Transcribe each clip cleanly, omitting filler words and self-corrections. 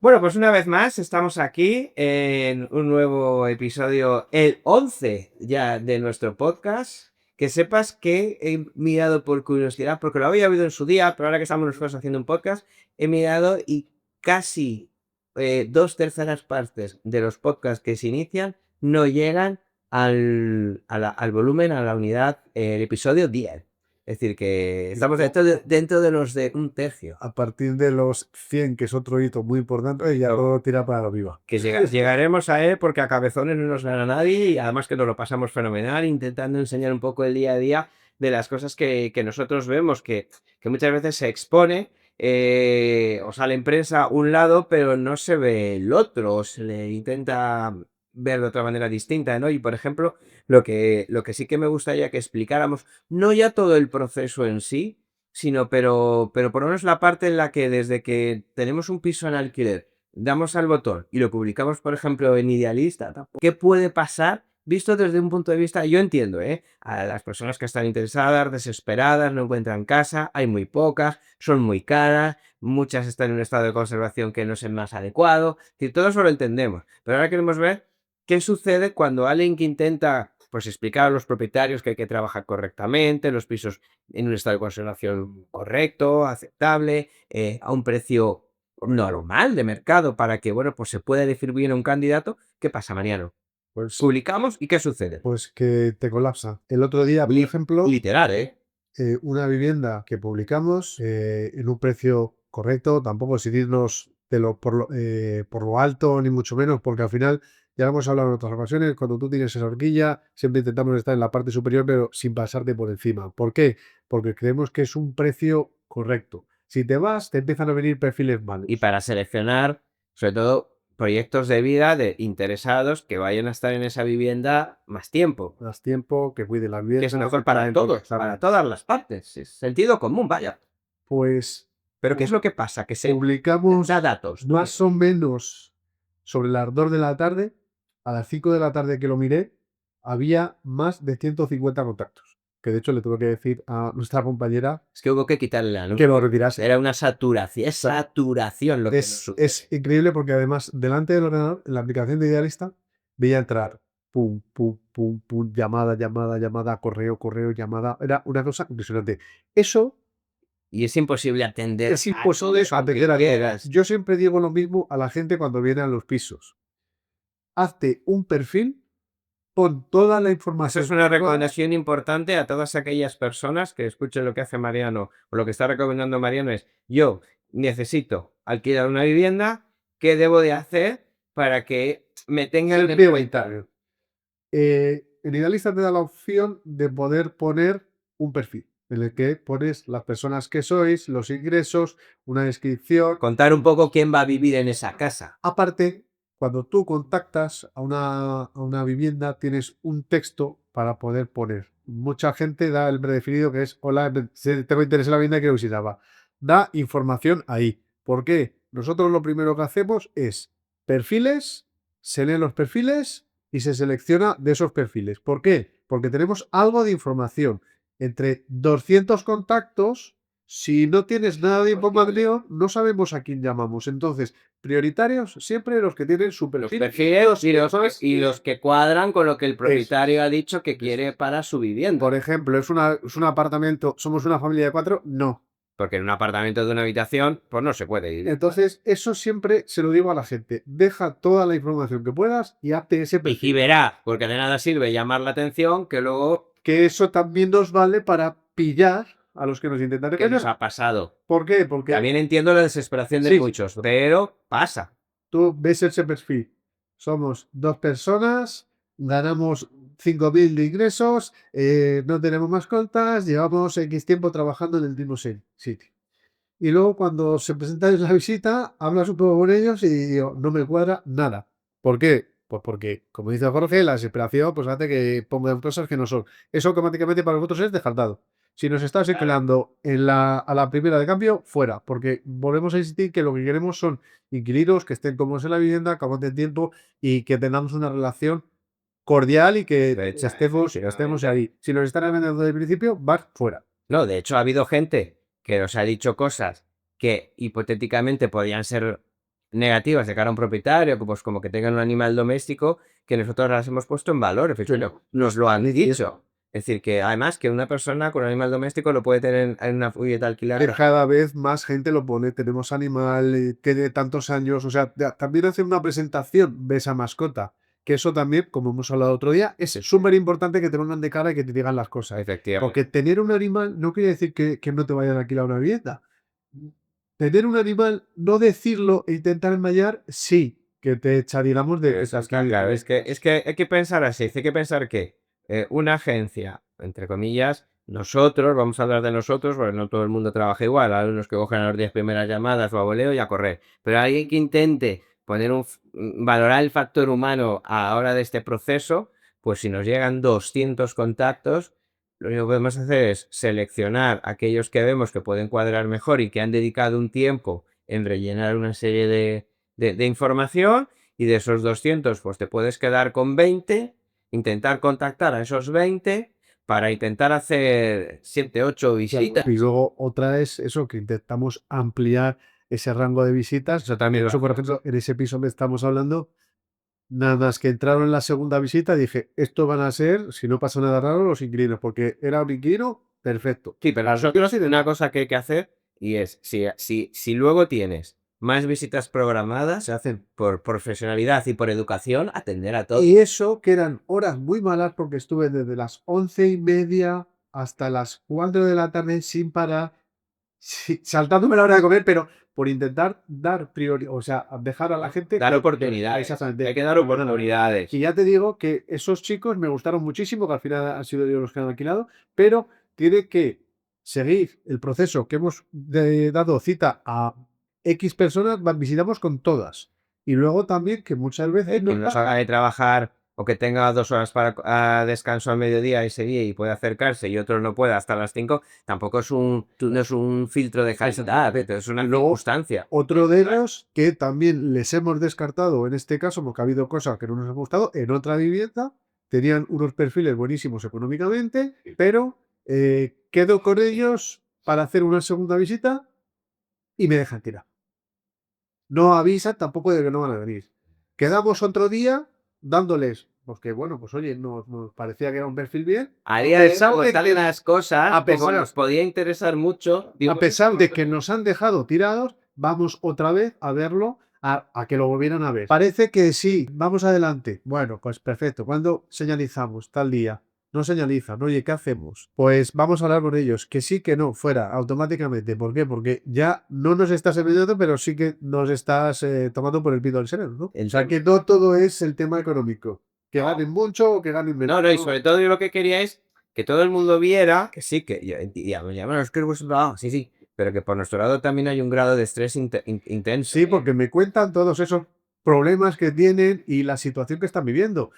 Bueno, pues una vez más estamos aquí en un nuevo episodio, el 11 ya de nuestro podcast. Que sepas que he mirado por curiosidad, porque lo había oído en su día, pero ahora que estamos nosotros haciendo un podcast, he mirado y casi 2/3 de los podcasts que se inician no llegan al volumen, a la unidad, el episodio 10. Es decir, que estamos dentro de los de un tercio. A partir de los 100, que es otro hito muy importante, ya todo tira para arriba. Que llegaremos a él porque a cabezones no nos gana nadie y además que nos lo pasamos fenomenal intentando enseñar un poco el día a día de las cosas que nosotros vemos, que muchas veces se expone o sale en prensa un lado, pero no se ve el otro, o se le intenta ver de otra manera distinta, ¿no? Y por ejemplo, lo que sí que me gustaría que explicáramos, no ya todo el proceso en sí, sino pero por lo menos la parte en la que desde que tenemos un piso en alquiler, damos al botón y lo publicamos, por ejemplo, en Idealista, ¿qué puede pasar? Visto desde un punto de vista, yo entiendo, a las personas que están interesadas, desesperadas, no encuentran casa, hay muy pocas, son muy caras, muchas están en un estado de conservación que no es el más adecuado, es decir, todo eso lo entendemos, pero ahora queremos ver qué sucede cuando alguien que intenta, pues, explicar a los propietarios que hay que trabajar correctamente, los pisos en un estado de conservación correcto, aceptable, a un precio normal de mercado para que, bueno, pues se pueda decir bien a un candidato. ¿Qué pasa, Mariano? Pues, Publicamos y ¿qué sucede? pues que te colapsa. El otro día, por ejemplo, Literal, ¿eh? una vivienda que publicamos en un precio correcto, tampoco sin irnos por lo alto, ni mucho menos, porque al final, ya lo hemos hablado en otras ocasiones, cuando tú tienes esa horquilla, siempre intentamos estar en la parte superior, pero sin pasarte por encima. ¿Por qué? Porque creemos que es un precio correcto. Si te vas, te empiezan a venir perfiles malos. Y para seleccionar, sobre todo, proyectos de vida de interesados que vayan a estar en esa vivienda más tiempo. Más tiempo, que cuide la Que vivienda. es mejor para todos, para todas las partes. Es sentido común, vaya. Pues Pero ¿qué es lo que pasa? Que se publicamos da datos. más o menos sobre las 2 de la tarde. A las 5 de la tarde que lo miré, había más de 150 contactos. Que de hecho le tuve que decir a nuestra compañera Es que hubo que quitarle la luz. que lo retirase. Era una saturación. Es saturación lo que nos sucede. Es increíble porque además, delante del ordenador, en la aplicación de Idealista, veía entrar pum, pum, pum, pum, llamada, llamada, llamada, correo, correo, llamada. Era una cosa impresionante. Eso Y es imposible atender es imposible atender a quieras. Yo siempre digo lo mismo a la gente cuando viene a los pisos. Hazte un perfil, pon toda la Eso información. es una recomendación importante a todas aquellas personas que escuchen lo que hace Mariano o lo que está recomendando Mariano es: yo necesito alquilar una vivienda, ¿qué debo de hacer para que me tengan en cuenta? En Idealista te da la opción de poder poner un perfil en el que pones las personas que sois, los ingresos, una descripción. Contar un poco quién va a vivir en esa casa. Aparte, cuando tú contactas a una vivienda, tienes un texto para poder poner. Mucha gente da el predefinido que es: hola, tengo interés en la vivienda y quiero visitarla. Da información ahí. ¿Por qué? Nosotros lo primero que hacemos es perfiles, se leen los perfiles y se selecciona de esos perfiles. ¿Por qué? Porque tenemos algo de información. Entre 200 contactos, si no tienes nada de información, no sabemos a quién llamamos. Entonces, prioritarios siempre los que tienen su Los perfil. perfiles y los que cuadran con lo que el propietario ha dicho que quiere para su vivienda. Por ejemplo, es un apartamento, somos una familia de 4, no. Porque en un apartamento de una habitación, pues no se puede ir. Entonces, eso siempre se lo digo a la gente. Deja toda la información que puedas y hazte ese Y perfil. verá, porque de nada sirve llamar la atención que luego, Que eso también nos vale para pillar a los que nos intentan ¿qué nos engañar. ha pasado? ¿Por qué? Porque También entiendo la desesperación de Sí. muchos, pero pasa. tú ves ese perfil. Somos 2 personas, ganamos 5.000 de ingresos, no tenemos mascotas, llevamos X tiempo trabajando en el mismo sitio. Y luego cuando se presenta en la visita, hablas un poco con ellos y digo, no me cuadra nada. ¿Por qué? Pues porque, como dice Jorge, la desesperación pues hace que pongan cosas que no son. Eso automáticamente para nosotros es descartado. Si nos estás empleando a la primera de cambio, fuera. Porque volvemos a insistir que lo que queremos son inquilinos que estén cómodos en la vivienda, que aguanten tiempo y que tengamos una relación cordial y que estemos ahí. Si nos están vendiendo desde el principio, vas fuera. No, de hecho ha habido gente que nos ha dicho cosas que hipotéticamente podían ser negativas de cara a un propietario, pues como que tengan un animal doméstico, que nosotros las hemos puesto en valor, Sí. efectivamente, nos lo han dicho. Es decir, que además que una persona con un animal doméstico lo puede tener en una furgoneta alquilada. Cada vez más gente lo pone, tenemos animal, tiene tantos años, o sea, también hacer una presentación de esa mascota, que eso también, como hemos hablado otro día, es súper importante que te pongan de cara y que te digan las cosas. Efectivamente. Porque tener un animal no quiere decir que no te vayan a alquilar una vivienda. Tener un animal, no decirlo e intentar enmañar, sí, que te echa, digamos, de esas Claro, es que hay que pensar así, hay que pensar que una agencia, entre comillas, nosotros, vamos a hablar de nosotros, porque no todo el mundo trabaja igual, hay unos que cogen a las 10 primeras llamadas o a voleo y a correr, pero alguien que intente poner valorar el factor humano a la hora de este proceso, pues si nos llegan 200 contactos, lo único que podemos hacer es seleccionar aquellos que vemos que pueden cuadrar mejor y que han dedicado un tiempo en rellenar una serie de información, y de esos 200 pues te puedes quedar con 20, intentar contactar a esos 20 para intentar hacer 7, 8 visitas. Y luego otra es eso, que intentamos ampliar ese rango de visitas. Eso también Eso, por ejemplo, en ese piso que estamos hablando, nada más que entraron en la segunda visita, dije, esto van a ser, si no pasa nada raro, los inquilinos, porque era un inquilino perfecto. Sí, pero nosotros una cosa que hay que hacer, y es, si luego tienes más visitas programadas, Se hacen. por profesionalidad y por educación, atender a todos. Y eso que eran horas muy malas porque estuve desde las 11:30 hasta las 4 de la tarde sin parar, saltándome la hora de comer, pero por intentar dar prioridad, o sea, dejar a la gente... Dar oportunidades. Exactamente. Hay que dar oportunidades. Y ya te digo que esos chicos me gustaron muchísimo, que al final han sido ellos los que han alquilado, pero tiene que seguir el proceso que hemos dado cita a X personas, visitamos con todas. Y luego también que muchas veces Que no salga de trabajar o que tenga 2 horas para descanso al mediodía ese día y pueda acercarse y otro no pueda hasta las 5, tampoco no es un filtro de calidad, es una circunstancia. otro de ellos que también les hemos descartado en este caso, porque ha habido cosas que no nos han gustado, en otra vivienda, tenían unos perfiles buenísimos económicamente, pero quedo con ellos para hacer una segunda visita y me dejan tirar. No avisan tampoco de que no van a venir. Quedamos otro día dándoles, porque bueno, pues oye, nos parecía que era un perfil bien. A día de pesar hoy de salen las cosas, a como pesar- nos podía interesar mucho, a pesar de que nos han dejado tirados, vamos otra vez a verlo, a que lo volvieran a ver. Parece que sí, vamos adelante. Bueno, pues perfecto. ¿Cuándo señalizamos? Tal día. No señalizan. Oye, ¿qué hacemos? Pues vamos a hablar con ellos. Que sí, que no, fuera, automáticamente. ¿Por qué? Porque ya no nos estás enviando, pero sí que nos estás tomando por el pito del sereno, ¿no? O sea, que no todo es el tema económico. Que ganen mucho o que ganen menos. no, y sobre todo yo lo que quería es que todo el mundo viera que sí, que ya, bueno, es que es vuestro trabajo, sí, sí, pero que por nuestro lado también hay un grado de estrés intenso. Sí, porque me cuentan todos esos problemas que tienen y la situación que están viviendo.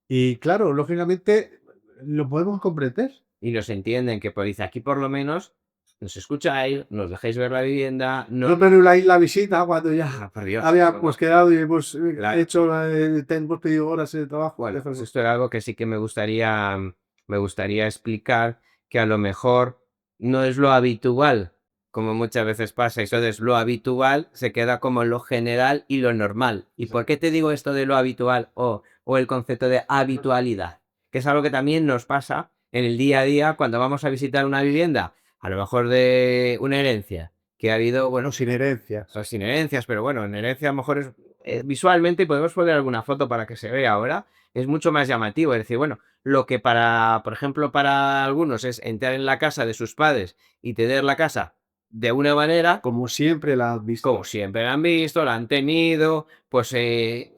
Y claro, lógicamente lo podemos comprender. Y nos entienden que pues, dice, aquí por lo menos nos escucháis, nos dejáis ver la vivienda, No me anuláis la visita cuando ya Ah, por Dios. habíamos quedado y hemos Claro. hecho, hemos pedido horas de trabajo. Bueno, pues esto era algo que sí que me gustaría explicar, que a lo mejor no es lo habitual, como muchas veces pasa, y entonces lo habitual se queda como lo general y lo normal. ¿Y por qué te digo esto de lo habitual o el concepto de habitualidad? Que es algo que también nos pasa en el día a día cuando vamos a visitar una vivienda, a lo mejor de una herencia, que ha habido, bueno, Sin herencias. o sin herencias, pero bueno, en herencia a lo mejor es visualmente, y podemos poner alguna foto para que se vea ahora, es mucho más llamativo. Es decir, bueno, lo que por ejemplo, para algunos es entrar en la casa de sus padres y tener la casa de una manera, Como siempre la has visto. como siempre la han visto, la han tenido, pues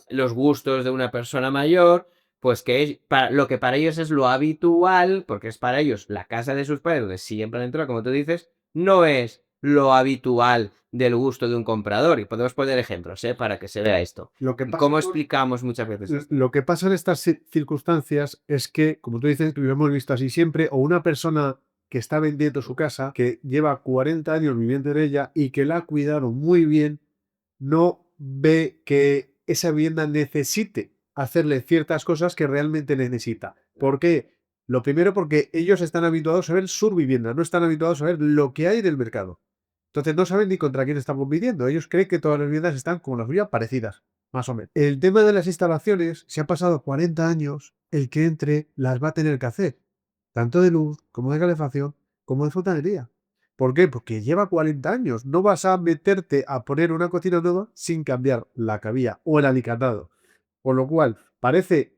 los gustos de una persona mayor, pues que lo que para ellos es lo habitual, porque es para ellos la casa de sus padres, donde siempre han entrado, como tú dices, no es lo habitual del gusto de un comprador. Y podemos poner ejemplos, para que se vea esto. Lo que pasa ¿Cómo explicamos muchas veces esto? Lo que pasa en estas circunstancias es que, como tú dices, lo hemos visto así siempre, o una persona que está vendiendo su casa, que lleva 40 años viviendo en ella y que la ha cuidado muy bien, no ve que esa vivienda necesite hacerle ciertas cosas que realmente necesita. ¿Por qué? Lo primero porque ellos están habituados a ver su vivienda, no están habituados a ver lo que hay en el mercado. Entonces no saben ni contra quién están compitiendo. Ellos creen que todas las viviendas están como la suya parecidas, más o menos. El tema de las instalaciones, si han pasado 40 años, el que entre las va a tener que hacer, tanto de luz como de calefacción, como de fontanería. ¿Por qué? Porque lleva 40 años. No vas a meterte a poner una cocina nueva sin cambiar la cabilla o el alicatado. Con lo cual, parece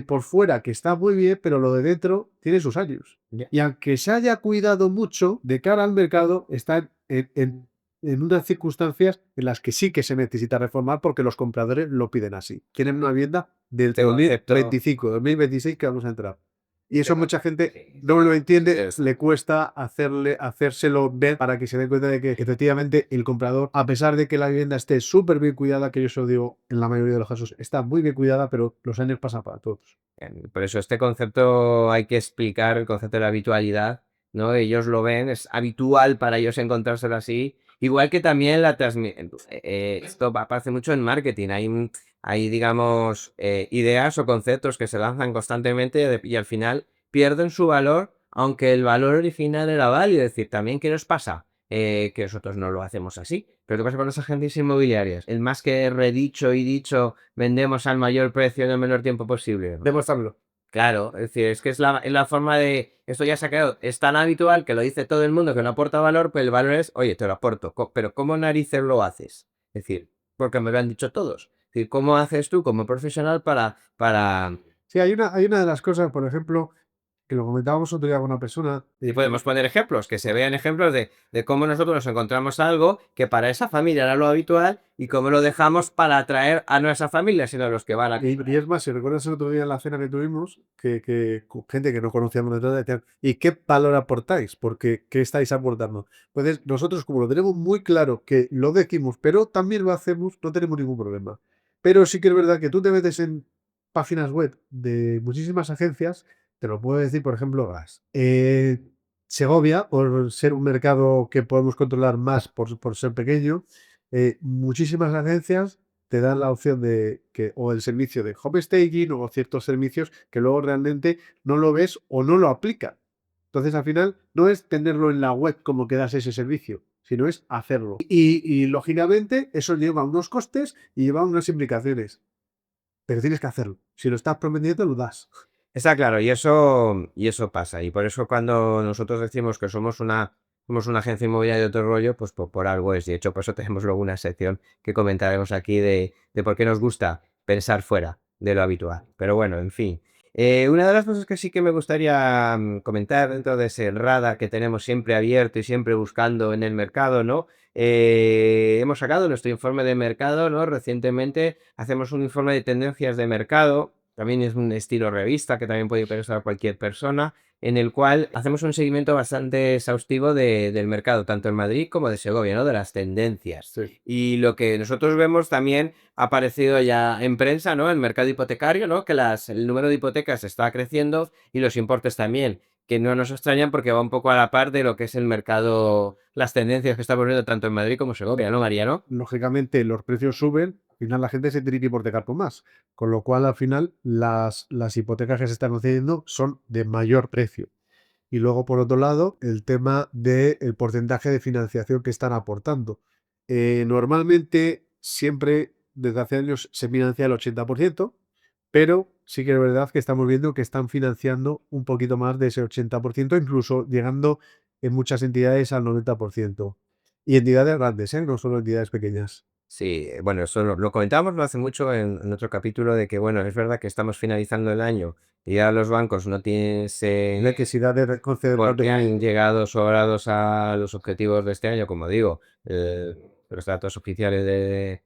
por fuera que está muy bien, pero lo de dentro tiene sus años. Y aunque se haya cuidado mucho, de cara al mercado, está en unas circunstancias en las que sí que se necesita reformar porque los compradores lo piden así. Quieren una vivienda del Este concepto 2025, 2026 que vamos a entrar. Y eso este mucha concepto gente no lo entiende, es le cuesta hacérselo ver para que se den cuenta de que efectivamente el comprador, a pesar de que la vivienda esté súper bien cuidada, que yo se lo digo en la mayoría de los casos, está muy bien cuidada, pero los años pasan para todos. Por eso este concepto hay que explicar, el concepto de la habitualidad, ¿no? Ellos lo ven, es habitual para ellos encontrárselo así. Igual que también esto aparece mucho en marketing. Hay digamos, ideas o conceptos que se lanzan constantemente y al final pierden su valor, aunque el valor original era válido. Es decir, también, ¿qué nos pasa? Que nosotros no lo hacemos así. Pero ¿qué pasa con las agencias inmobiliarias? El más que redicho y dicho, vendemos al mayor precio en el menor tiempo posible. Demostrarlo. Claro, es decir, es que es la forma de. Esto ya se ha quedado. Es tan habitual que lo dice todo el mundo que no aporta valor, pero el valor es, oye, te lo aporto. Pero ¿cómo narices lo haces? Es decir, porque me lo han dicho todos. Es decir, ¿cómo haces tú como profesional para. Sí, hay una de las cosas, por ejemplo, que lo comentábamos otro día con una persona. Y podemos poner ejemplos, que se vean ejemplos de cómo nosotros nos encontramos algo que para esa familia era lo habitual y cómo lo dejamos para atraer a nuestra familia, sino a los que van a. Y es más, si recuerdas el otro día en la cena que tuvimos, que con gente que no conocíamos de todo, decían, ¿y qué valor aportáis? Porque, ¿qué estáis aportando? Pues nosotros, como lo tenemos muy claro que lo decimos, pero también lo hacemos, no tenemos ningún problema. Pero sí que es verdad que tú te metes en páginas web de muchísimas agencias, te lo puedo decir, por ejemplo, Segovia, por ser un mercado que podemos controlar más por ser pequeño, muchísimas agencias te dan la opción de que o el servicio de home staging o ciertos servicios que luego realmente no lo ves o no lo aplican. Entonces, al final, no es tenerlo en la web como que das ese servicio, sino es hacerlo. Y lógicamente, eso lleva unos costes y lleva unas implicaciones. Pero tienes que hacerlo. Si lo estás prometiendo, lo das. Está claro, y eso pasa. Y por eso cuando nosotros decimos que somos una agencia inmobiliaria de otro rollo, pues por algo es. De hecho, por eso tenemos luego una sección que comentaremos aquí de por qué nos gusta pensar fuera de lo habitual. Pero bueno, en fin. Una de las cosas que sí que me gustaría comentar dentro de ese radar que tenemos siempre abierto y siempre buscando en el mercado, ¿no? Hemos sacado nuestro informe de mercado, ¿no? Recientemente hacemos un informe de tendencias de mercado. También es un estilo revista que también puede interesar a cualquier persona, en el cual hacemos un seguimiento bastante exhaustivo del mercado, tanto en Madrid como de Segovia, ¿no? De las tendencias. Sí. Y lo que nosotros vemos también ha aparecido ya en prensa, ¿no? El mercado hipotecario, ¿no? Que el número de hipotecas está creciendo y los importes también, que no nos extrañan porque va un poco a la par de lo que es el mercado, las tendencias que está poniendo tanto en Madrid como Segovia, ¿no, Mariano? Lógicamente, los precios suben. Al final, la gente se tiene que hipotecar por más. Con lo cual, al final, las hipotecas que se están concediendo son de mayor precio. Y luego, por otro lado, el tema del porcentaje de financiación que están aportando. Normalmente, siempre, desde hace años, se financia el 80%, pero sí que es verdad que estamos viendo que están financiando un poquito más de ese 80%, incluso llegando en muchas entidades al 90%. Y entidades grandes, ¿eh? No solo entidades pequeñas. Sí, bueno, eso lo comentábamos no hace mucho en otro capítulo de que, bueno, es verdad que estamos finalizando el año y ya los bancos no tienen Necesidad de conceder porque han llegado sobrados a los objetivos de este año, como digo, los datos oficiales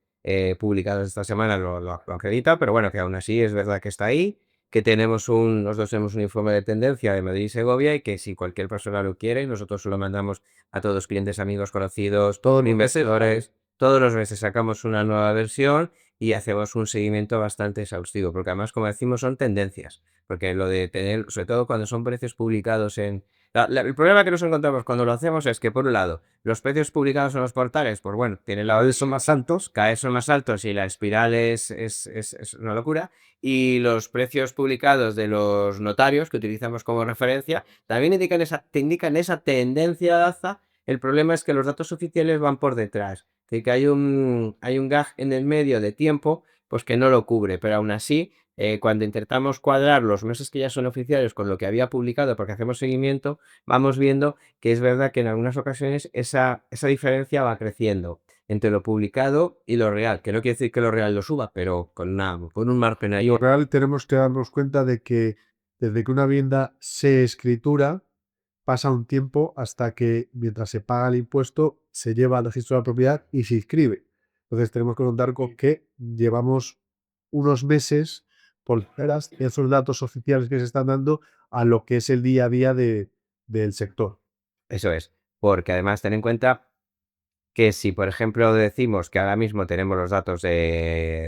publicados esta semana lo acreditan, pero bueno, que aún así es verdad que está ahí, que nosotros tenemos un informe de tendencia de Madrid y Segovia y que si cualquier persona lo quiere, nosotros se lo mandamos a todos clientes, amigos, conocidos, todos los meses. inversores. Todos los meses sacamos una nueva versión y hacemos un seguimiento bastante exhaustivo, porque además, como decimos, son tendencias. Porque lo de tener, sobre todo cuando son precios publicados el problema que nos encontramos cuando lo hacemos es que, por un lado, los precios publicados en los portales, pues bueno, tienen Cada vez son más altos. cada vez son más altos y la espiral es una locura. Y los precios publicados de los notarios que utilizamos como referencia también te indican esa tendencia al alza El problema es que los datos oficiales van por detrás, que hay un gag en el medio de tiempo, pues que no lo cubre, pero aún así, cuando intentamos cuadrar los meses que ya son oficiales con lo que había publicado, porque hacemos seguimiento, vamos viendo que es verdad que en algunas ocasiones esa diferencia va creciendo entre lo publicado y lo real, que no quiere decir que lo real lo suba, pero con un margen ahí. Lo real tenemos que darnos cuenta de que desde que una vivienda se escritura, pasa un tiempo hasta que, mientras se paga el impuesto, se lleva al registro de la propiedad y se inscribe. Entonces tenemos que contar con que llevamos unos meses por detrás de esos datos oficiales que se están dando a lo que es el día a día del sector. Eso es, porque además ten en cuenta que si, por ejemplo, decimos que ahora mismo tenemos los datos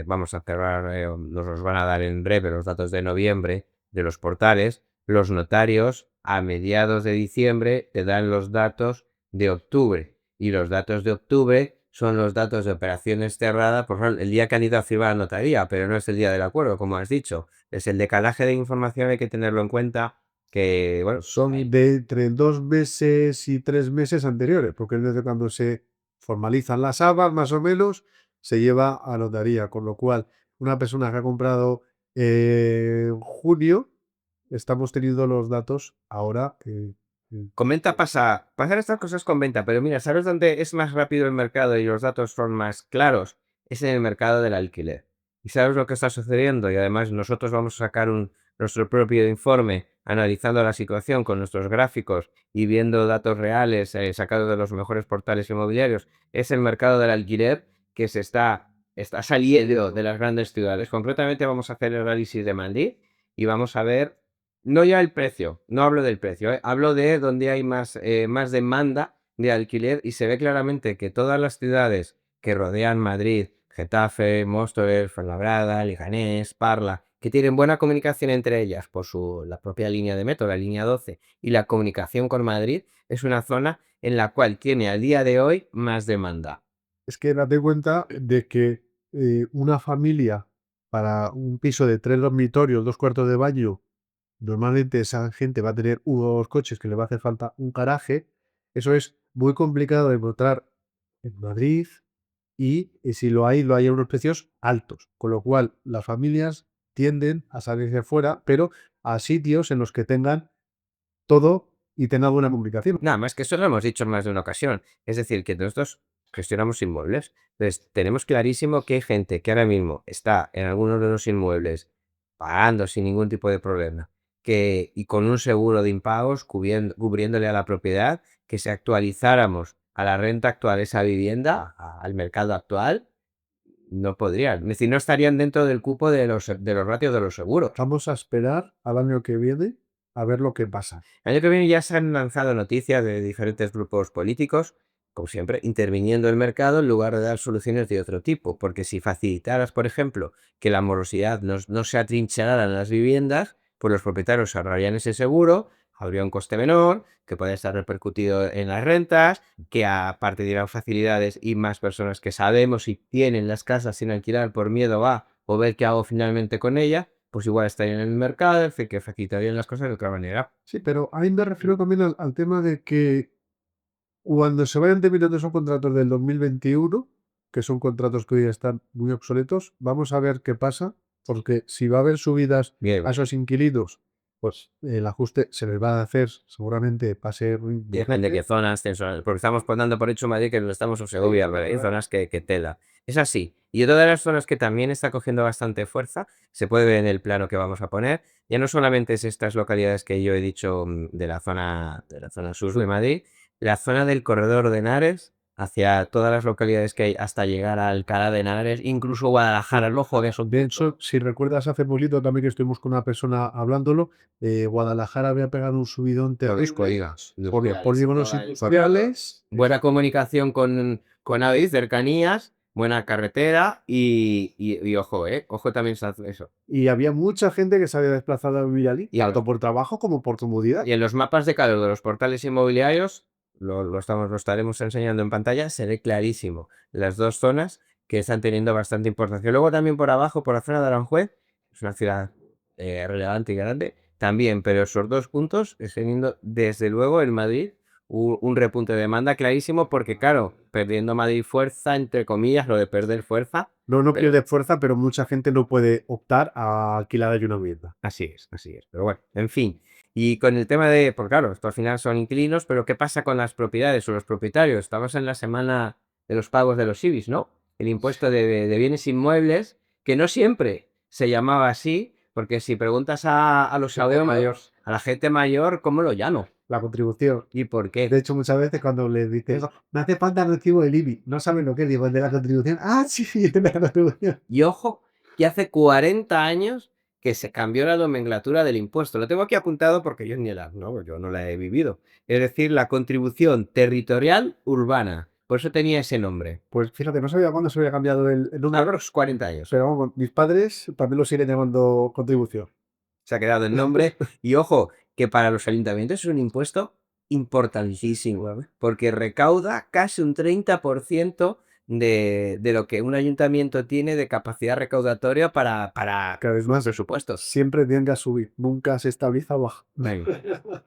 vamos a cerrar, nos los van a dar en breve los datos de noviembre de los portales, los notarios a mediados de diciembre te dan los datos de octubre y los datos de octubre son los datos de operaciones cerradas, por ejemplo, el día que han ido a firmar la notaría, pero no es el día del acuerdo, como has dicho. Es el decalaje de información, hay que tenerlo en cuenta, que, bueno, Son de entre 2 meses y 3 meses anteriores, porque es desde cuando se formalizan las habas, más o menos, se lleva a notaría. Con lo cual, una persona que ha comprado en junio, estamos teniendo los datos ahora que con venta pasan estas cosas con venta, pero mira, ¿sabes dónde es más rápido el mercado y los datos son más claros? Es en el mercado del alquiler. ¿Y sabes lo que está sucediendo? Y además nosotros vamos a sacar nuestro propio informe analizando la situación con nuestros gráficos y viendo datos reales sacados de los mejores portales inmobiliarios. Es el mercado del alquiler que está saliendo de las grandes ciudades. Concretamente vamos a hacer el análisis de Madrid y vamos a ver no ya el precio, no hablo del precio, hablo de donde hay más demanda de alquiler y se ve claramente que todas las ciudades que rodean Madrid, Getafe, Móstoles, Fuenlabrada, Leganés, Parla, que tienen buena comunicación entre ellas por la propia línea de metro, la línea 12, y la comunicación con Madrid, es una zona en la cual tiene a día de hoy más demanda. es que date cuenta de que una familia para un piso de 3 dormitorios, 2 cuartos de baño, normalmente esa gente va a tener unos coches que le va a hacer falta un garaje. Eso es muy complicado de encontrar en Madrid y si lo hay a unos precios altos. Con lo cual, las familias tienden a salirse fuera, pero a sitios en los que tengan todo y tengan buena comunicación. Nada más que eso lo hemos dicho en más de una ocasión. Es decir, que nosotros gestionamos inmuebles. Entonces, tenemos clarísimo que hay gente que ahora mismo está en algunos de los inmuebles pagando sin ningún tipo de problema, y con un seguro de impagos cubriéndole a la propiedad, que si actualizáramos a la renta actual esa vivienda, al mercado actual, no podrían. Es decir, no estarían dentro del cupo de los ratios de los seguros. Vamos a esperar al año que viene a ver lo que pasa. El año que viene ya se han lanzado noticias de diferentes grupos políticos, como siempre, interviniendo el mercado en lugar de dar soluciones de otro tipo. Porque si facilitaras, por ejemplo, que la morosidad no se atrincherara en las viviendas, pues los propietarios ahorrarían ese seguro, habría un coste menor, que puede estar repercutido en las rentas, que aparte dirán facilidades y más personas que sabemos y tienen las casas sin alquilar por miedo a o ver qué hago finalmente con ella, pues igual estarían en el mercado, es decir, que facilitarían las cosas de otra manera. Sí, pero ahí me refiero también al tema de que cuando se vayan terminando esos contratos del 2021, que son contratos que hoy están muy obsoletos, vamos a ver qué pasa, porque si va a haber subidas Bien, a esos inquilinos, pues el ajuste se les va a hacer, seguramente va a ser muy depende de qué importante. zonas, porque estamos poniendo por hecho Madrid que no estamos en Segovia, pero hay zonas que tela. Es así. Y otra de las zonas que también está cogiendo bastante fuerza, se puede ver en el plano que vamos a poner, ya no solamente es estas localidades que yo he dicho de la zona sur de Madrid, la zona del corredor de Henares, hacia todas las localidades que hay hasta llegar a Alcalá de Henares, incluso Guadalajara, el ojo de eso. De hecho, si recuerdas hace poquito también que estuvimos con una persona hablándolo, Guadalajara había pegado un subidón terrible Digas. por los polígonos industriales. Buena comunicación con Avis, cercanías, buena carretera y ojo, ojo también eso. Y había mucha gente que se había desplazado a vivir allí, Y, tanto por trabajo como por comodidad. y en los mapas de calor de los portales inmobiliarios, lo estaremos enseñando en pantalla, se ve clarísimo las dos zonas que están teniendo bastante importancia. Luego también por abajo, por la zona de Aranjuez, es una ciudad relevante y grande, también, pero esos dos puntos están teniendo desde luego en Madrid un repunte de demanda clarísimo porque, claro, perdiendo Madrid fuerza, entre comillas, lo de perder fuerza. No Pero pierde fuerza, pero mucha gente no puede optar a alquilar allí una vivienda. así es, así es. Pero bueno, en fin. Y con el tema de, porque claro, esto al final son inquilinos, pero ¿qué pasa con las propiedades o los propietarios? Estamos en la semana de los pagos de los IBIs, ¿no? El impuesto de bienes inmuebles, que no siempre se llamaba así, porque si preguntas a los abuelos, a la gente mayor, ¿cómo lo llamo? La contribución. ¿Y por De qué? hecho, muchas veces cuando les dices, me hace falta el recibo del IBI, no saben lo que es, digo, el de la contribución. Ah, sí, el de la contribución. Y ojo, que hace 40 años que se cambió la nomenclatura del impuesto. Lo tengo aquí apuntado porque yo no la he vivido. Es decir, la contribución territorial urbana. Por eso tenía ese nombre. Pues fíjate, no sabía cuándo se había cambiado el A número, los 40 años. pero vamos, mis padres también lo siguen llamando contribución. Se ha quedado el nombre. Y ojo, que para los ayuntamientos es un impuesto importantísimo, porque recauda casi un 30% de lo que un ayuntamiento tiene de capacidad recaudatoria para Cada vez sus más, presupuestos. siempre tiende a subir, nunca se estabiliza baja. Venga.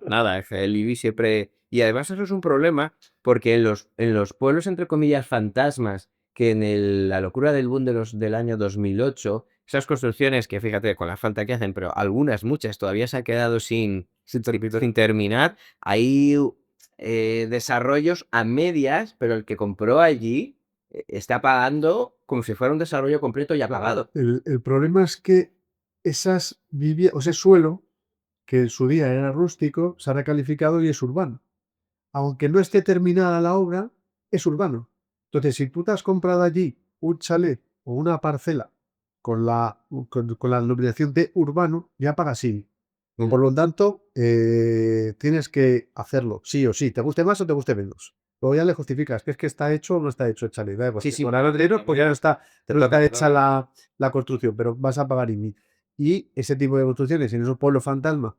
Nada, el IBI siempre. Y además eso es un problema, porque en los pueblos, entre comillas, fantasmas, que en la locura del boom del año 2008, esas construcciones que fíjate con la falta que hacen, pero algunas, muchas, todavía se han quedado sin terminar, hay desarrollos a medias, pero el que compró allí está pagando como si fuera un desarrollo completo ya pagado. El problema es que esas viviendas, o ese suelo, que en su día era rústico, se ha recalificado y es urbano. Aunque no esté terminada la obra, es urbano. Entonces, si tú te has comprado allí un chalet o una parcela con la denominación de urbano, ya pagas IBI. Por lo tanto, tienes que hacerlo, sí o sí, te guste más o te guste menos. Luego ya le justificas que es que está hecho o no está hecho el chalet. Pues Sí, sí. con el dinero, pues ya no está, no está hecha la construcción, pero vas a pagar IBI. Y ese tipo de construcciones en esos pueblos fantasma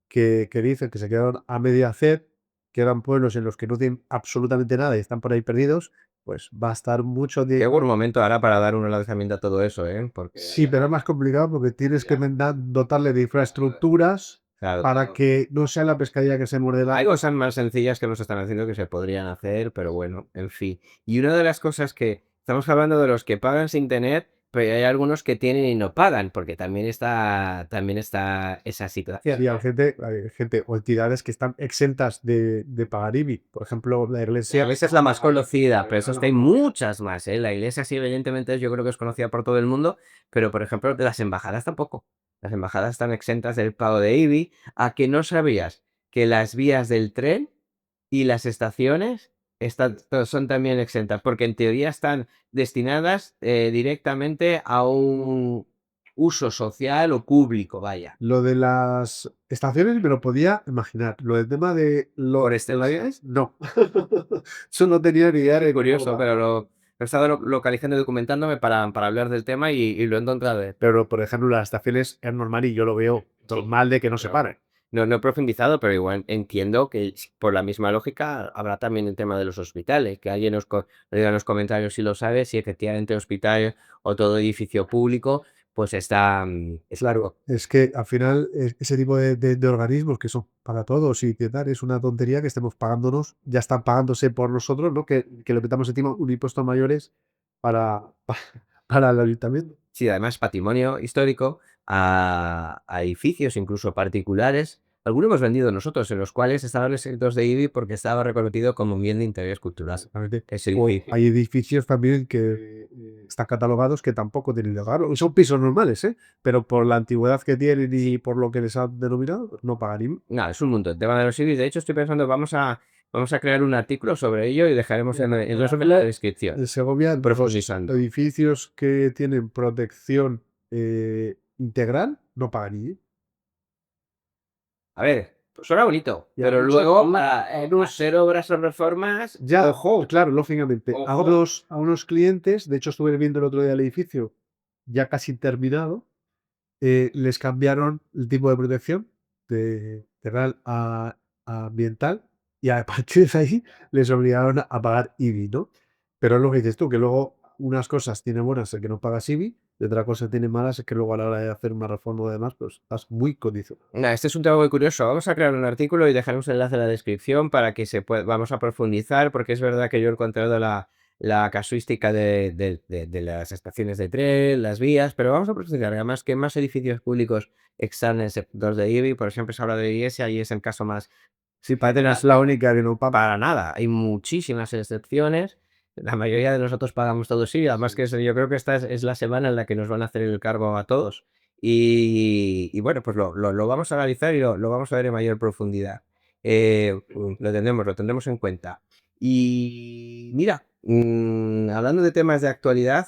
que dicen que se quedaron a medio hacer, que eran pueblos en los que no tienen absolutamente nada y están por ahí perdidos, pues va a estar mucho Qué tiempo. buen momento ahora para dar un lanzamiento a todo eso, ¿eh? Porque Sí, pero es más complicado porque tienes que dotarle de infraestructuras claro, para que no sea la pescadilla que se muerde la... hay cosas más sencillas que no se están haciendo que se podrían hacer, pero bueno, en fin. Y una de las cosas que estamos hablando de los que pagan sin tener, pero hay algunos que tienen y no pagan, porque también está esa situación. Sí, hay gente o entidades que están exentas de pagar IBI. Por ejemplo, la A iglesia. veces es la más conocida, pero eso es que hay muchas más, ¿eh? La iglesia sí, evidentemente, yo creo que es conocida por todo el mundo, pero por ejemplo, de las embajadas tampoco. Las embajadas están exentas del pago de IBI. ¿A que no sabías que las vías del tren y las estaciones son también exentas? Porque en teoría están destinadas directamente a un uso social o público, vaya. Lo de las estaciones me lo podía imaginar. Lo del tema de los... ¿Por aviones? No. Eso no tenía ni idea de Curioso, pero he estado localizando y documentándome para hablar del tema y lo he encontrado. Pero, por ejemplo, las estaciones es normal y yo lo veo normal de que no se paren. No he profundizado, pero igual entiendo que por la misma lógica habrá también el tema de los hospitales, que alguien nos diga en los comentarios si lo sabe, si efectivamente hospital o todo edificio público, pues es largo. Es que al final ese tipo de organismos que son para todos y que tal, es una tontería que estemos pagándonos, ya están pagándose por nosotros, ¿no? Que le metamos encima un impuesto a mayores para, para el ayuntamiento. Sí, además patrimonio histórico a edificios, incluso particulares. Algunos hemos vendido nosotros, en los cuales estaban exentos de IBI porque estaba reconocido como bien de interés cultural. Exactamente. Es el O IBI. hay edificios también que están catalogados que tampoco tienen legal. Son pisos normales, ¿eh? Pero por la antigüedad que tienen y por lo que les han denominado, pues no pagan IBI. Nada, es un mundo. El tema de los IBIs, de hecho, estoy pensando, vamos a crear un artículo sobre ello y dejaremos en la descripción. En Segovia, los Profundizando. edificios que tienen protección integral no pagan IBI. A ver, pues suena bonito, Y pero muchos- luego para hacer obras o reformas, Ya, ojo, claro, lógicamente. ojo. A unos clientes, de hecho estuve viendo el otro día el edificio ya casi terminado, les cambiaron el tipo de protección de integral a ambiental y a partir de ahí les obligaron a pagar IBI, ¿no? Pero es lo que dices tú, que luego unas cosas tienen buenas el que no pagas IBI Y otra cosa tiene malas es que luego a la hora de hacer una reforma o demás, pues estás muy condicionado. Este es un tema muy curioso. Vamos a crear un artículo y dejaremos un enlace en la descripción para que vamos a profundizar, porque es verdad que yo he encontrado la casuística de las estaciones de tren, las vías, pero vamos a profundizar. Además, que más edificios públicos están en el sector de IBI, por ejemplo, se habla de iglesia y es el caso más. Sí, parece que es la única que no paga. Para nada, hay muchísimas excepciones. La mayoría de nosotros pagamos todo sí, además que yo creo que esta es la semana en la que nos van a hacer el cargo a todos. Y bueno, pues lo vamos a analizar y lo vamos a ver en mayor profundidad. Lo tendremos en cuenta. Y mira, hablando de temas de actualidad,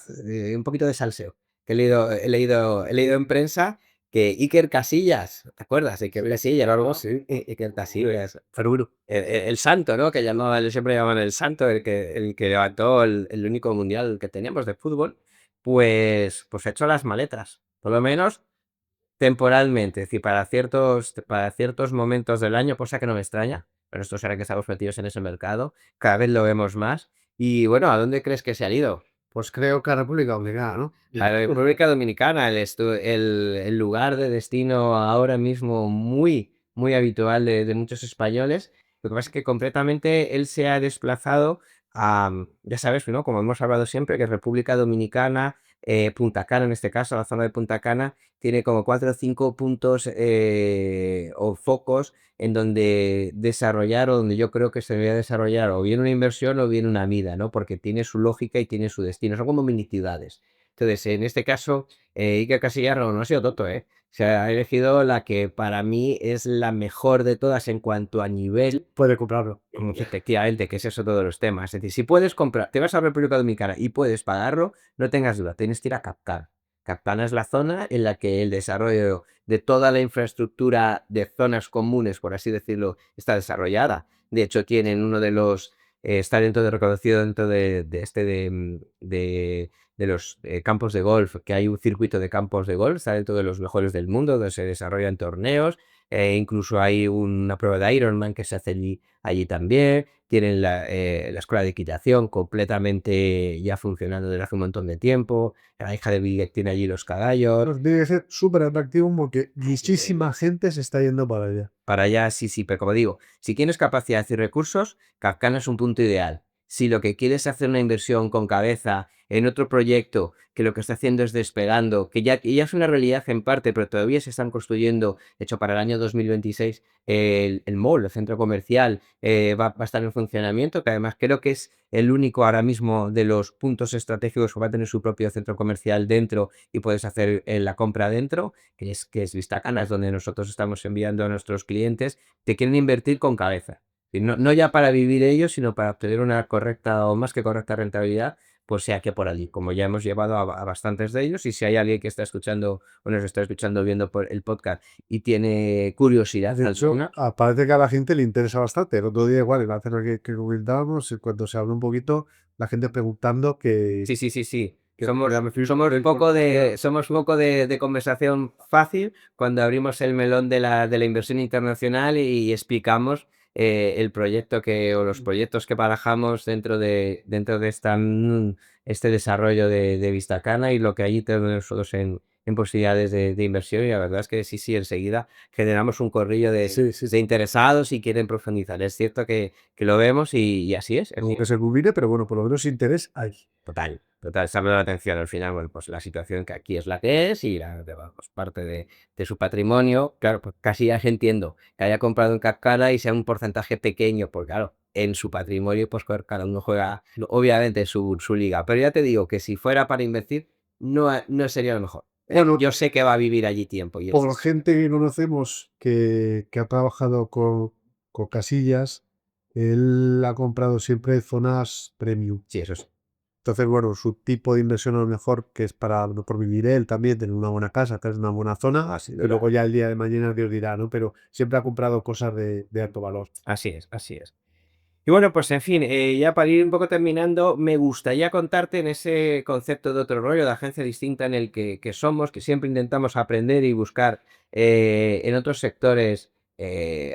un poquito de salseo, que he leído en prensa que Iker Casillas, ¿te acuerdas? Iker Casillas o algo así. Iker Casillas, Ferruru, el santo, ¿no? Que siempre llamaban el santo, el que levantó el único mundial que teníamos de fútbol, pues ha hecho las maletas, por lo menos temporalmente, es decir, para ciertos momentos del año, cosa que no me extraña, pero esto será que estamos metidos en ese mercado, cada vez lo vemos más. Y bueno, ¿a dónde crees que se ha ido? Pues creo que a República Dominicana, ¿no? A la República Dominicana, el lugar de destino ahora mismo muy, muy habitual de muchos españoles. Lo que pasa es que concretamente él se ha desplazado a, ya sabes, ¿no? Como hemos hablado siempre, que República Dominicana, Punta Cana en este caso, la zona de Punta Cana, tiene como 4 o 5 puntos o focos en donde desarrollar o donde yo creo que se debería desarrollar o bien una inversión o bien una vida, ¿no? Porque tiene su lógica y tiene su destino. Son como mini ciudades. Entonces, en este caso, Iker Casillas no ha sido tonto, ¿eh? Se ha elegido la que para mí es la mejor de todas en cuanto a nivel, Puede comprarlo. efectivamente, que es eso todos los temas. Es decir, si puedes comprar, te vas a República Dominicana y puedes pagarlo, no tengas duda, tienes que ir a Capcana. Capcana es la zona en la que el desarrollo de toda la infraestructura de zonas comunes, por así decirlo, está desarrollada. De hecho, tienen uno de los, está reconocido dentro de los campos de golf, que hay un circuito de campos de golf, está dentro de los mejores del mundo, donde se desarrollan torneos, incluso hay una prueba de Ironman que se hace allí también, tienen la escuela de equitación completamente ya funcionando desde hace un montón de tiempo, la hija de Bill tiene allí los caballos. Pues tiene que ser súper atractivo porque muchísima gente se está yendo para allá. Para allá, sí, sí, pero como digo, si tienes capacidad y recursos, Capcana es un punto ideal. Si lo que quieres es hacer una inversión con cabeza en otro proyecto que lo que está haciendo es despegando, que ya es una realidad en parte, pero todavía se están construyendo, de hecho para el año 2026, el mall, el centro comercial, va a estar en funcionamiento, que además creo que es el único ahora mismo de los puntos estratégicos que va a tener su propio centro comercial dentro y puedes hacer la compra dentro, que es Vistacana, es donde nosotros estamos enviando a nuestros clientes, te quieren invertir con cabeza. Y no ya para vivir ellos, sino para obtener una correcta o más que correcta rentabilidad, pues sea que por allí, como ya hemos llevado a bastantes de ellos, y si hay alguien que está escuchando o nos está escuchando viendo por el podcast y tiene curiosidad De hecho, alguna, parece que a la gente le interesa bastante. El otro día, igual, en la cena que comentábamos, cuando se habló un poquito, la gente preguntando que, sí, sí, sí, sí. que Somos, ya me fui somos por- poco de conversación fácil cuando abrimos el melón de la inversión internacional y explicamos el proyecto o los proyectos que barajamos dentro de este desarrollo de Vistacana y lo que allí tenemos nosotros en posibilidades de inversión. Y la verdad es que sí, sí, enseguida generamos un corrillo de, Sí, sí. de interesados y quieren profundizar. Es cierto que lo vemos y así es. Como que se culmine, pero bueno, por lo menos interés hay. Total, total, se llama la atención al final, bueno, pues la situación que aquí es la que es y pues, parte de su patrimonio, claro, pues casi ya entiendo que haya comprado en Capcana y sea un porcentaje pequeño, porque claro, en su patrimonio, pues cada uno juega, obviamente, su liga, pero ya te digo que si fuera para invertir, no sería lo mejor. Bueno, Yo sé que va a vivir allí tiempo. por gente que conocemos que ha trabajado con Casillas, él ha comprado siempre zonas premium. Sí, eso es. Entonces, bueno, su tipo de inversión a lo mejor, que es para a lo mejor vivir él también, tener una buena casa, tener una buena zona, Así, y luego ya el día de mañana Dios dirá, ¿no? Pero siempre ha comprado cosas de alto valor. así es, así es. Y bueno, pues en fin, ya para ir un poco terminando, me gustaría contarte en ese concepto de otro rollo, de agencia distinta en el que somos, que siempre intentamos aprender y buscar en otros sectores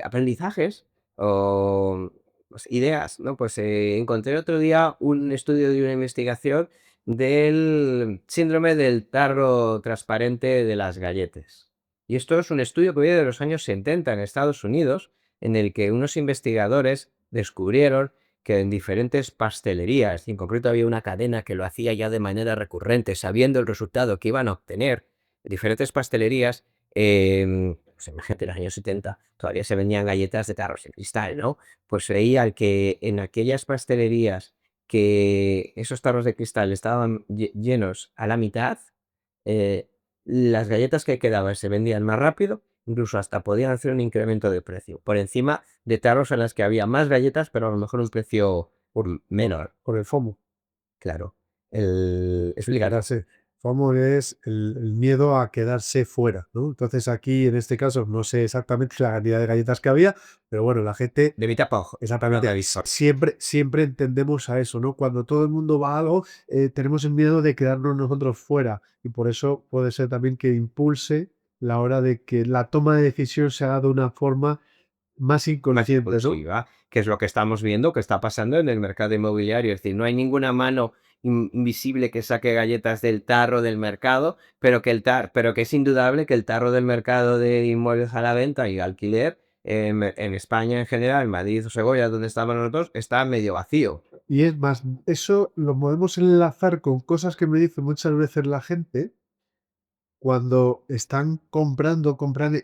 aprendizajes o pues, ideas, ¿no? Pues encontré otro día un estudio de una investigación del síndrome del tarro transparente de las galletas. Y esto es un estudio que viene de los años 70 en Estados Unidos, en el que unos investigadores descubrieron que en diferentes pastelerías, y en concreto había una cadena que lo hacía ya de manera recurrente, sabiendo el resultado que iban a obtener, diferentes pastelerías, pues imagínate, en los años 70 todavía se vendían galletas de tarros de cristal, ¿no? Pues veía que en aquellas pastelerías que esos tarros de cristal estaban llenos a la mitad, eh, las galletas que quedaban se vendían más rápido, incluso hasta podían hacer un incremento de precio, por encima de tarros en las que había más galletas, pero a lo mejor un precio menor. Por el FOMO. Claro, explícalo. Quedarse. FOMO es el miedo a quedarse fuera, ¿no? Entonces aquí, en este caso, no sé exactamente la cantidad de galletas que había, pero bueno, la gente, De mitad para abajo. exactamente, Aviso. siempre entendemos a eso, ¿no? Cuando todo el mundo va a algo, tenemos el miedo de quedarnos nosotros fuera y por eso puede ser también que impulse la hora de que la toma de decisión se haga de una forma más Más inconsciente, ¿no? impulsiva, que es lo que estamos viendo que está pasando en el mercado inmobiliario. Es decir, no hay ninguna mano invisible que saque galletas del tarro del mercado, pero que es indudable que el tarro del mercado de inmuebles a la venta y alquiler en España en general, en Madrid o Segovia, donde estamos nosotros, está medio vacío. Y es más, eso lo podemos enlazar con cosas que me dice muchas veces la gente cuando están compran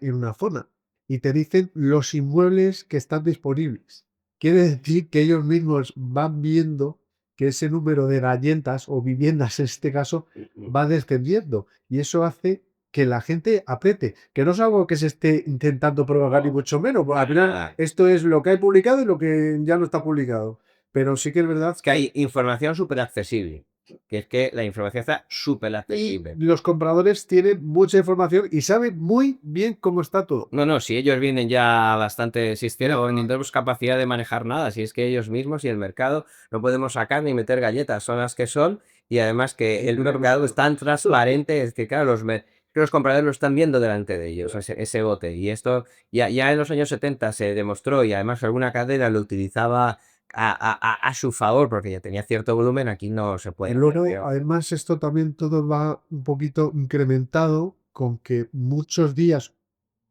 en una zona y te dicen los inmuebles que están disponibles. Quiere decir que ellos mismos van viendo que ese número de galletas o viviendas en este caso va descendiendo y eso hace que la gente apriete, que no es algo que se esté intentando provocar ni mucho menos, porque al final esto es lo que hay publicado y lo que ya no está publicado. Pero sí que es verdad Es que hay información súper accesible, que es que la información está súper y accesible. los compradores tienen mucha información y saben muy bien cómo está todo. No, no, si ellos vienen ya bastante, si es que no tenemos capacidad de manejar nada, si es que ellos mismos y el mercado no podemos sacar ni meter galletas, son las que son, y además que el mercado es tan transparente, es que claro, que los compradores lo están viendo delante de ellos, ese bote, y esto ya en los años 70 se demostró, y además alguna cadena lo utilizaba a su favor, porque ya tenía cierto volumen, aquí no se puede hacer, Luego, pero además, esto también todo va un poquito incrementado con que muchos días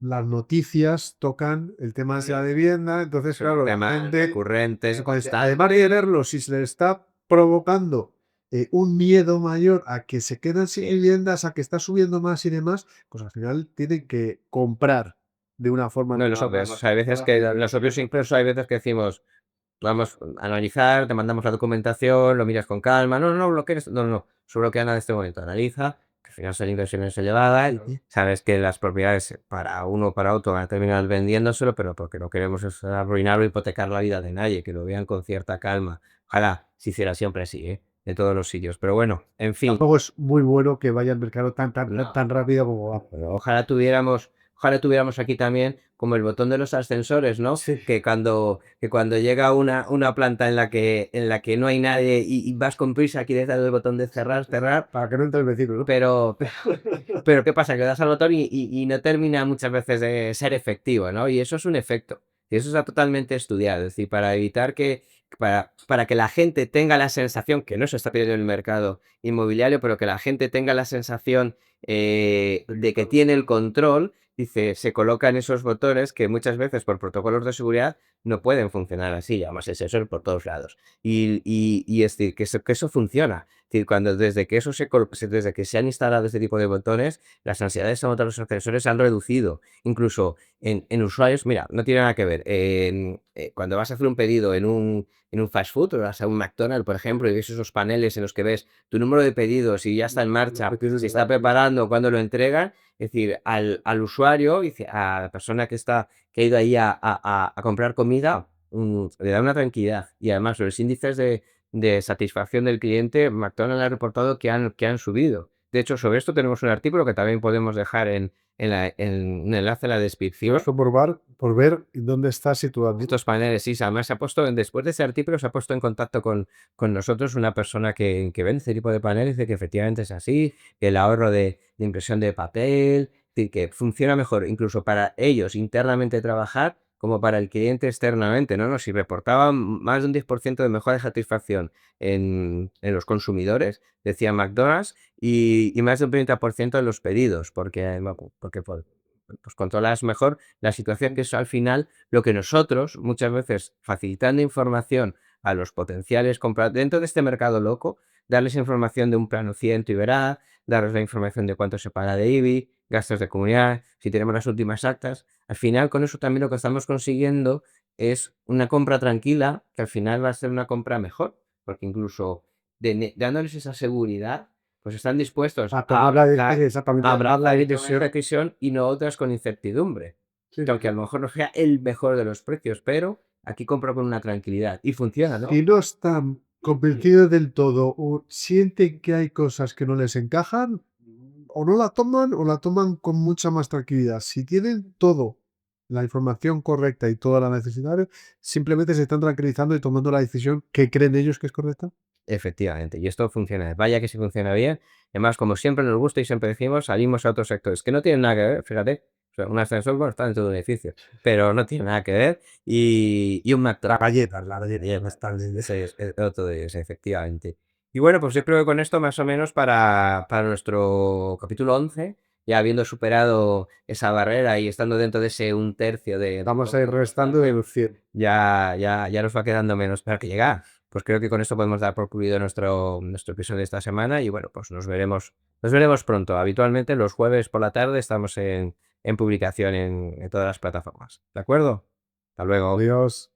las noticias tocan el tema de la vivienda, entonces, claro, la temas gente, recurrentes, además de verlo, si se le está provocando un miedo mayor a que se quedan sin viviendas, a que está subiendo más y demás, pues al final tienen que comprar de una forma no lo mucho sabemos, más. hay veces que los propios incluso hay veces que decimos, vamos a analizar, te mandamos la documentación, lo miras con calma. No, no, no bloquees, no, no, solo bloquea nada en este momento. Analiza, que al final son inversiones elevadas, sabes que las propiedades para uno o para otro van a terminar vendiéndoselo, pero porque no queremos es arruinar o hipotecar la vida de nadie, que lo vean con cierta calma. Ojalá se hiciera siempre así, ¿eh? De todos los sitios. Pero bueno, en fin. Tampoco es muy bueno que vaya al mercado tan rápido como va. Pero ojalá tuviéramos aquí también como el botón de los ascensores, ¿no? Sí. Que cuando llega una planta en la que no hay nadie y vas con prisa, quieres dar el botón de cerrar, cerrar, Para que no entre el vecino, ¿no? pero ¿qué pasa? Que das al botón y no termina muchas veces de ser efectivo, ¿no? Y eso es un efecto. Y eso está totalmente estudiado. Es decir, para evitar para que la gente tenga la sensación, que no se está pidiendo en el mercado inmobiliario, pero que la gente tenga la sensación de que tiene el control, dice, se colocan esos botones que muchas veces por protocolos de seguridad no pueden funcionar así, además es eso por todos lados. Y es decir, que eso funciona. Es decir, desde que se han instalado este tipo de botones, las ansiedades a montar los ascensores se han reducido. Incluso en usuarios, mira, no tiene nada que ver. Cuando vas a hacer un pedido en un fast food, o vas a un McDonald's, por ejemplo, y ves esos paneles en los que ves tu número de pedidos y ya está en marcha, se está preparando cuando lo entregan, es decir, al usuario, a la persona que ha ido ahí a comprar comida, le da una tranquilidad. Y además, los índices de satisfacción del cliente, McDonald's ha reportado que han subido. De hecho, sobre esto tenemos un artículo que también podemos dejar en un enlace en la descripción. Esto por ver dónde está situado. Estos paneles, sí, además después de ese artículo se ha puesto en contacto con nosotros una persona que vende este tipo de paneles, dice que efectivamente es así, que el ahorro de impresión de papel, es decir, que funciona mejor incluso para ellos internamente trabajar como para el cliente externamente, ¿no? Si reportaban más de un 10% de mejora de satisfacción en los consumidores, decía McDonald's, y más de un 30% en los pedidos, porque pues controlas mejor la situación, que es al final lo que nosotros, muchas veces facilitando información a los potenciales compradores dentro de este mercado loco, darles información de un plano ciento y verá, darles la información de cuánto se paga de IBI, gastos de comunidad, si tenemos las últimas actas. Al final, con eso también lo que estamos consiguiendo es una compra tranquila, que al final va a ser una compra mejor, porque incluso dándoles esa seguridad, pues están dispuestos A a tomar la tomar exactamente, a a tomar tomar la la decisión. decisión y no otras con incertidumbre. Sí, Que sí, aunque a sí. lo mejor no sea el mejor de los precios, pero aquí compro con una tranquilidad y funciona, Si ¿no? no están convencidos del todo o sienten que hay cosas que no les encajan, o no la toman o la toman con mucha más tranquilidad. Si tienen todo, la información correcta y toda la necesidad, simplemente se están tranquilizando y tomando la decisión que creen ellos que es correcta. Efectivamente, y esto funciona, vaya que sí funciona bien. Además, como siempre nos gusta y siempre decimos, salimos a otros sectores que no tienen nada que ver, fíjate, o sea, un ascensor bueno, está dentro de un edificio, pero no tiene nada que ver, y un McDonald's La galleta, está bien. es otro de ellos, efectivamente. Y bueno, pues yo creo que con esto más o menos para nuestro capítulo 11, ya habiendo superado esa barrera y estando dentro de ese un tercio de Vamos a ir restando y deduciendo. ya nos va quedando menos para que llegar. Pues creo que con esto podemos dar por concluido nuestro episodio de esta semana y bueno, pues nos veremos pronto. Habitualmente los jueves por la tarde estamos en publicación en todas las plataformas. ¿De acuerdo? Hasta luego. Adiós.